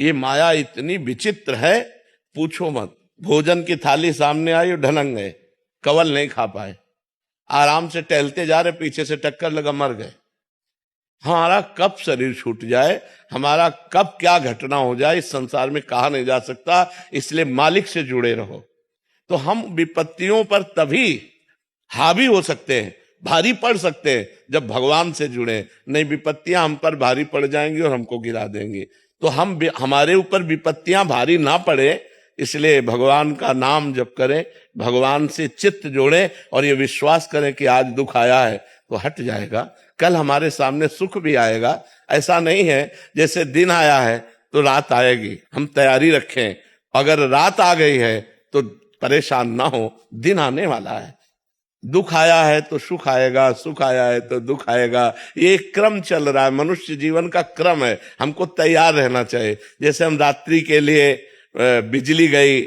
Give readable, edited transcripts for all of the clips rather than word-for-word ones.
ये माया इतनी विचित्र है, पूछो मत। भोजन की थाली सामने आई और ढलक गए, कवल नहीं खा पाए। आराम से टहलते जा रहे, पीछे से टक्कर लगा, मर गए। हमारा कब शरीर छूट जाए, हमारा कब क्या घटना हो जाए, इस संसार में कहा नहीं जा सकता। इसलिए मालिक से जुड़े रहो। तो हम विपत्तियों पर तभी हावी हो सकते हैं, भारी पड़ सकते हैं, जब भगवान से जुड़े। नहीं, विपत्तियां हम पर भारी पड़ जाएंगी और हमको गिरा देंगी। तो हमारे ऊपर विपत्तियां भारी ना पड़े, इसलिए भगवान का नाम जप करें, भगवान से चित्त जोड़ें और ये विश्वास करें कि आज दुख आया है तो हट जाएगा, कल हमारे सामने सुख भी आएगा। ऐसा नहीं है जैसे दिन आया है तो रात आएगी, हम तैयारी रखें। अगर रात आ गई है तो परेशान ना हो, दिन आने वाला है। दुख आया है तो सुख आएगा, सुख आया है तो दुख आएगा। ये क्रम चल रहा है, मनुष्य जीवन का क्रम है। हमको तैयार रहना चाहिए। जैसे हम रात्रि के लिए बिजली गई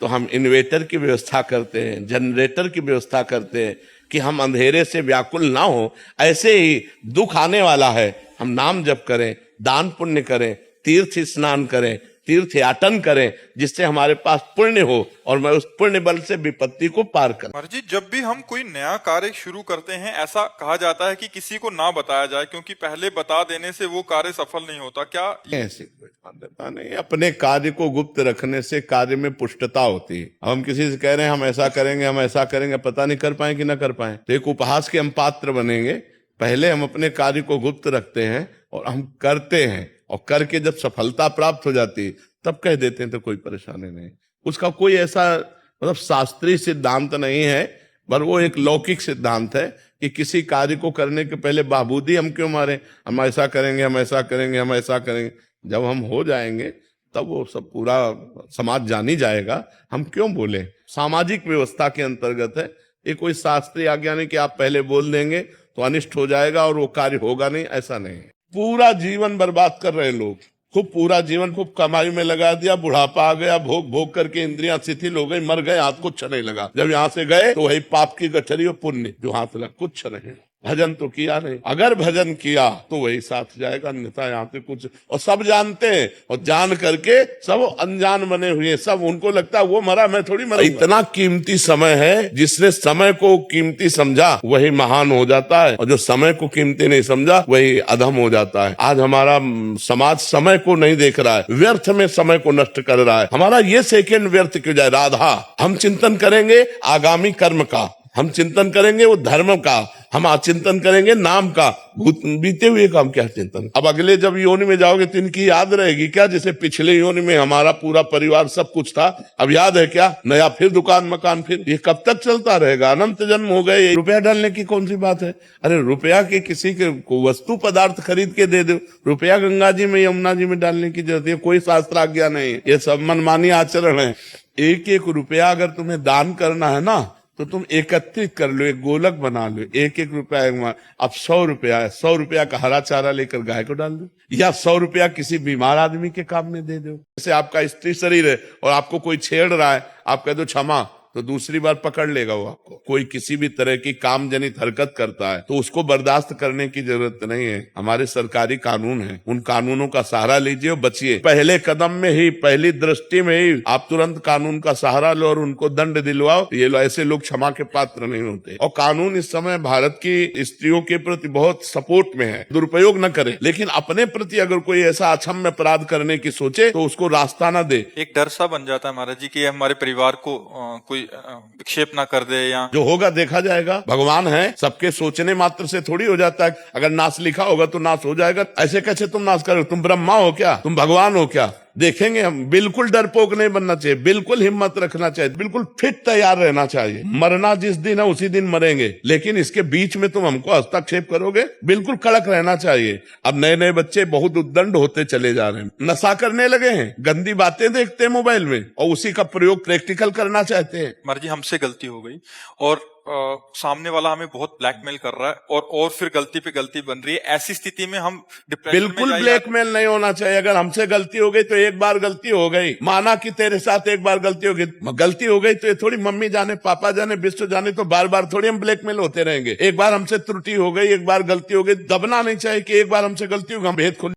तो हम इन्वेटर की व्यवस्था करते हैं, जनरेटर की व्यवस्था करते हैं कि हम अंधेरे से व्याकुल ना हो। ऐसे ही दुख आने वाला है, हम नाम जप करें, दान पुण्य करें, तीर्थ स्नान करें, तीर्थ याटन करें, जिससे हमारे पास पुण्य हो और मैं उस पुण्य बल से विपत्ति को पार करूं। महाराज जी, जब भी हम कोई नया कार्य शुरू करते हैं, ऐसा कहा जाता है कि किसी को ना बताया जाए, क्योंकि पहले बता देने से वो कार्य सफल नहीं होता। क्या ऐसे कोई मान्यता नहीं। अपने कार्य को गुप्त रखने से कार्य में पुष्टता होती है। हम किसी से कह रहे हैं हम ऐसा करेंगे, हम ऐसा करेंगे, पता नहीं कर पाए कि ना कर पाए, तो एक उपहास के हम पात्र बनेंगे। पहले हम अपने कार्य को गुप्त रखते हैं और हम करते हैं, और करके जब सफलता प्राप्त हो जाती है तब कह देते हैं, तो कोई परेशानी नहीं। उसका कोई ऐसा मतलब शास्त्रीय सिद्धांत नहीं है, पर वो एक लौकिक सिद्धांत है कि किसी कार्य को करने के पहले बाबूदी हम क्यों मारे, हम ऐसा करेंगे, हम ऐसा करेंगे, हम ऐसा करेंगे। जब हम हो जाएंगे तब वो सब पूरा समाज जान ही जाएगा, हम क्यों बोले। सामाजिक व्यवस्था के अंतर्गत है, ये कोई शास्त्रीय आज्ञा नहीं कि आप पहले बोल देंगे तो अनिष्ट हो जाएगा और वो कार्य होगा नहीं, ऐसा नहीं है। पूरा जीवन बर्बाद कर रहे लोग, खूब पूरा जीवन खूब कमाई में लगा दिया, बुढ़ापा आ गया, भोग भोग करके इंद्रियां शिथिल हो गई, मर गए, हाथ कुछ नहीं लगा। जब यहाँ से गए तो वही पाप की गठरी और पुण्य जो हाथ लगा, कुछ नहीं। भजन तो किया नहीं, अगर भजन किया तो वही साथ जाएगा, अन्यथा यहाँ से कुछ। और सब जानते हैं, और जान करके सब अनजान बने हुए, सब उनको लगता है वो मरा, मैं थोड़ी मरा। इतना कीमती समय है, जिसने समय को कीमती समझा वही महान हो जाता है, और जो समय को कीमती नहीं समझा वही अधम हो जाता है। आज हमारा समाज समय को नहीं देख रहा है, व्यर्थ में समय को नष्ट कर रहा है। हमारा ये सेकंड व्यर्थ क्यों जाए। राधा, हम चिंतन करेंगे आगामी कर्म का, हम चिंतन करेंगे वो धर्म का, हम चिंतन करेंगे नाम का, बीते हुए का हम क्या चिंतन। अब अगले जब योनि में जाओगे तो इनकी याद रहेगी क्या, जैसे पिछले योनि में हमारा पूरा परिवार सब कुछ था, अब याद है क्या। नया फिर दुकान मकान, फिर ये कब तक चलता रहेगा। अनंत जन्म हो गए, रुपया डालने की कौन सी बात है। अरे रुपया के किसी के को वस्तु पदार्थ खरीद के दे दो, रुपया गंगा जी में यमुना जी में डालने की जरूरत है, कोई शास्त्र आज्ञा नहीं है। ये सब मनमानी आचरण है। एक एक रुपया अगर तुम्हें दान करना है ना, तो तुम एकत्रित कर लो, एक गोलक बना लो, एक एक रुपया। अब 100 रुपया है, 100 रुपया का हरा चारा लेकर गाय को डाल दो, या 100 रुपया किसी बीमार आदमी के काम में दे दो। जैसे आपका स्त्री शरीर है और आपको कोई छेड़ रहा है, आप कह दो क्षमा, तो दूसरी बार पकड़ लेगा वो आपको। कोई किसी भी तरह की काम जनित हरकत करता है तो उसको बर्दाश्त करने की जरूरत नहीं है। हमारे सरकारी कानून है, उन कानूनों का सहारा लीजिए और बचिए। पहले कदम में ही, पहली दृष्टि में ही आप तुरंत कानून का सहारा लो और उनको दंड दिलवाओ। ये ऐसे लोग क्षमा के पात्र नहीं होते। और कानून इस समय भारत की स्त्रियों के प्रति बहुत सपोर्ट में है, दुरुपयोग न करे, लेकिन अपने प्रति अगर कोई ऐसा अक्षम्य अपराध करने की सोचे तो उसको रास्ता न दे। एक डर सा बन जाता है महाराज जी कि हमारे परिवार को कोई विक्षेप ना कर दे, या जो होगा देखा जाएगा। भगवान है, सबके सोचने मात्र से थोड़ी हो जाता है। अगर नाश लिखा होगा तो नाश हो जाएगा। ऐसे कैसे तुम नाश करोगे, तुम ब्रह्मा हो क्या, तुम भगवान हो क्या। देखेंगे हम। बिल्कुल डरपोक नहीं बनना चाहिए, बिल्कुल हिम्मत रखना चाहिए, बिल्कुल फिट तैयार रहना चाहिए। मरना जिस दिन है उसी दिन मरेंगे, लेकिन इसके बीच में तुम हमको हस्तक्षेप करोगे, बिल्कुल कड़क रहना चाहिए। अब नए नए बच्चे बहुत उद्दंड होते चले जा रहे हैं, नशा करने लगे हैं, गंदी बातें देखते हैं मोबाइल में और उसी का प्रयोग प्रैक्टिकल करना चाहते हैं। महाराज जी, हमसे गलती हो गई और सामने वाला हमें बहुत ब्लैकमेल कर रहा है और फिर गलती पे गलती बन रही है। ऐसी स्थिति में हम बिल्कुल ब्लैकमेल नहीं होना चाहिए। अगर हमसे गलती हो गई तो एक बार गलती हो गई, माना कि तेरे साथ एक बार गलती हो गई तो ये थोड़ी मम्मी जाने पापा जाने विश्व जाने तो बार बार थोड़ी हम ब्लैकमेल होते रहेंगे। एक बार हमसे त्रुटि हो गई, एक बार गलती हो गई, दबना नहीं चाहिए कि एक बार हमसे गलती होगी हम भेद खोल